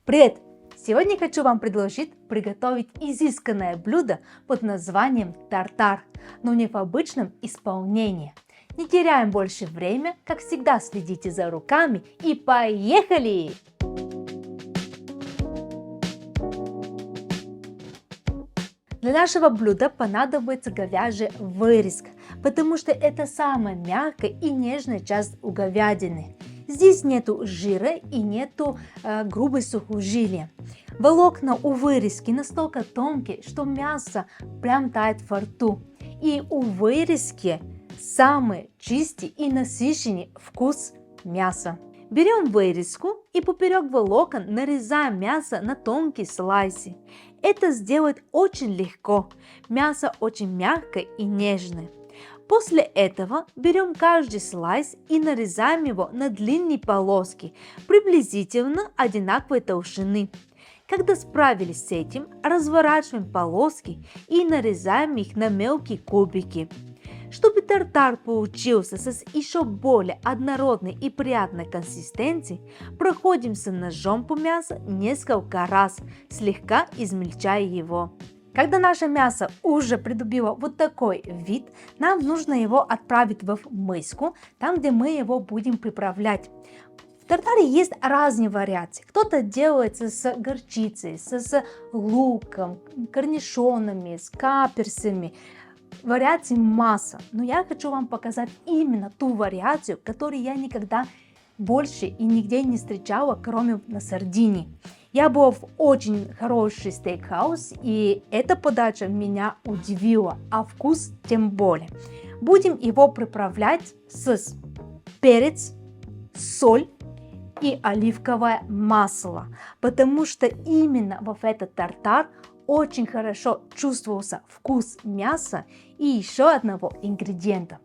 Привет! Сегодня хочу вам предложить приготовить изысканное блюдо под названием тартар, но не в обычном исполнении. Не теряем больше времени, как всегда следите за руками и поехали! Для нашего блюда понадобится говяжья вырезка, потому что это самая мягкая и нежная часть у говядины. Здесь нету жира и нету грубой сухожилия. Волокна у вырезки настолько тонкие, что мясо прям тает во рту. И у вырезки самый чистый и насыщенный вкус мяса. Берем вырезку и поперек волокон нарезаем мясо на тонкие слайсы. Это сделать очень легко. Мясо очень мягкое и нежное. После этого берем каждый слайс и нарезаем его на длинные полоски, приблизительно одинаковой толщины. Когда справились с этим, разворачиваем полоски и нарезаем их на мелкие кубики. Чтобы тартар получился с еще более однородной и приятной консистенцией, проходимся ножом по мясу несколько раз, слегка измельчая его. Когда наше мясо уже придобило вот такой вид, нам нужно его отправить в миску, там где мы его будем приправлять. В тартаре есть разные вариации. Кто-то делает с горчицей, с луком, корнишонами, с каперсами. Вариаций масса, но я хочу вам показать именно ту вариацию, которую я никогда больше и нигде не встречала, кроме на Сардинии. Я была в очень хороший стейкхаус, и эта подача меня удивила, а вкус тем более. Будем его приправлять с перец, соль и оливковое масло, потому что именно в этот тартар очень хорошо чувствовался вкус мяса и еще одного ингредиента.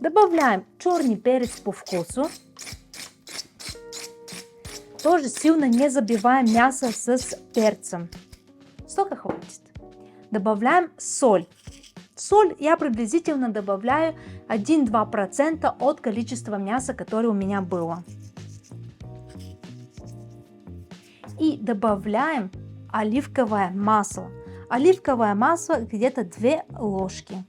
Добавляем черный перец по вкусу. Тоже сильно не забиваем мясо с перцем. Сколько хватит. Добавляем соль. Соль я приблизительно добавляю 1-2% от количества мяса, которое у меня было. И добавляем оливковое масло. Оливковое масло где-то 2 ложки.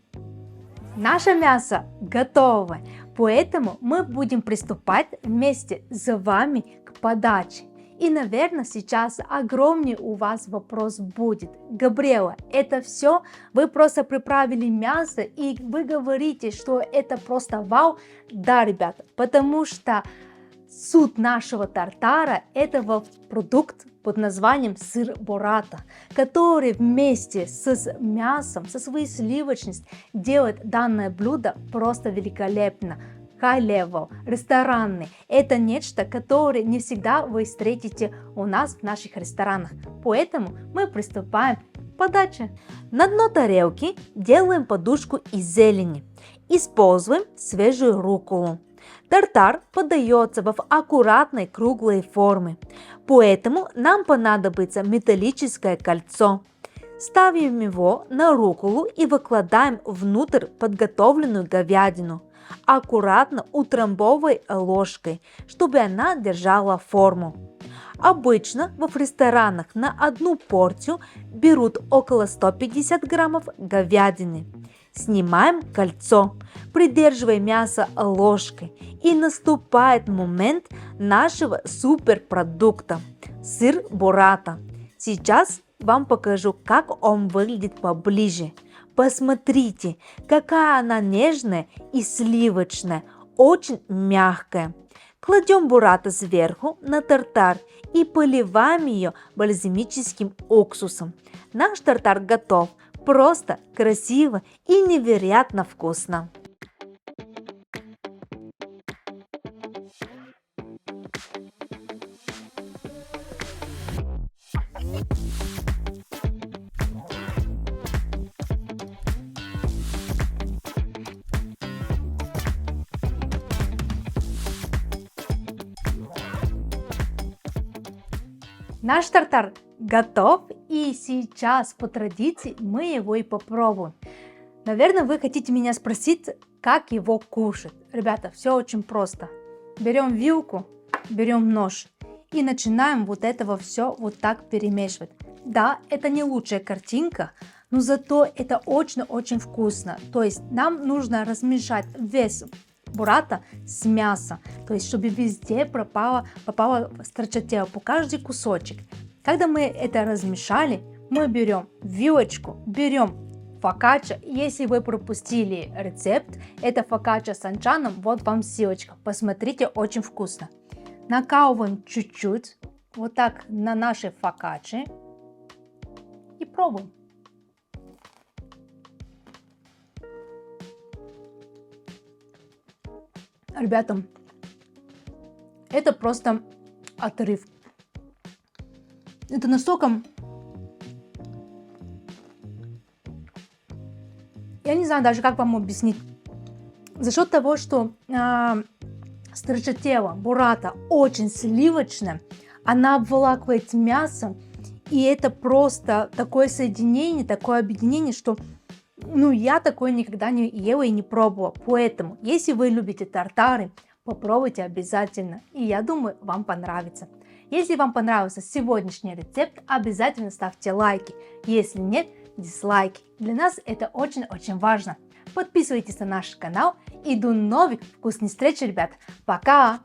Наше мясо готово, поэтому мы будем приступать вместе с вами к подаче. И, наверное, сейчас огромный у вас вопрос будет. Габриэла, это все? Вы просто приправили мясо и вы говорите, что это просто вау? Да, ребята, потому что суть нашего тартара – это продукт под названием сыр буррата, который вместе с мясом, со своей сливочностью делает данное блюдо просто великолепно. High level, ресторанный. Это нечто, которое не всегда вы встретите у нас в наших ресторанах. Поэтому мы приступаем к подаче. На дно тарелки делаем подушку из зелени. Используем свежую рукколу. Тартар подается в аккуратной круглой форме, поэтому нам понадобится металлическое кольцо. Ставим его на рукколу и выкладываем внутрь подготовленную говядину, аккуратно утрамбовывая ложкой, чтобы она держала форму. Обычно в ресторанах на одну порцию берут около 150 граммов говядины. Снимаем кольцо, придерживая мясо ложкой, и наступает момент нашего суперпродукта – сыр буррата. Сейчас вам покажу, как он выглядит поближе. Посмотрите, какая она нежная и сливочная, очень мягкая. Кладем буррата сверху на тартар и поливаем ее бальзамическим уксусом. Наш тартар готов. Просто, красиво и невероятно вкусно. Наш тартар готов, и сейчас по традиции мы его и попробуем. Наверное, вы хотите меня спросить, как его кушать. Ребята, все очень просто. Берем вилку, берем нож и начинаем вот этого все вот так перемешивать. Да, это не лучшая картинка, но зато это очень-очень вкусно. То есть нам нужно размешать весь бурата с мясом, то есть чтобы везде попало stracciatella по каждый кусочек. Когда мы это размешали, мы берем вилочку, берем фокаччо. Если вы пропустили рецепт, это фокаччо с анчаном, вот вам ссылочка. Посмотрите, очень вкусно. Накалываем чуть-чуть, вот так на нашей фокаччи и пробуем. Ребята, это просто отрыв. Это настолько... Я не знаю даже, как вам объяснить. За счет того, что stracciatella, бурата очень сливочная, она обволакивает мясо, и это просто такое соединение, такое объединение, что я такое никогда не ела и не пробовала. Поэтому, если вы любите тартары, попробуйте обязательно, и я думаю, вам понравится. Если вам понравился сегодняшний рецепт, обязательно ставьте лайки. Если нет, дизлайки. Для нас это очень-очень важно. Подписывайтесь на наш канал и до новых вкусных встреч, ребят. Пока!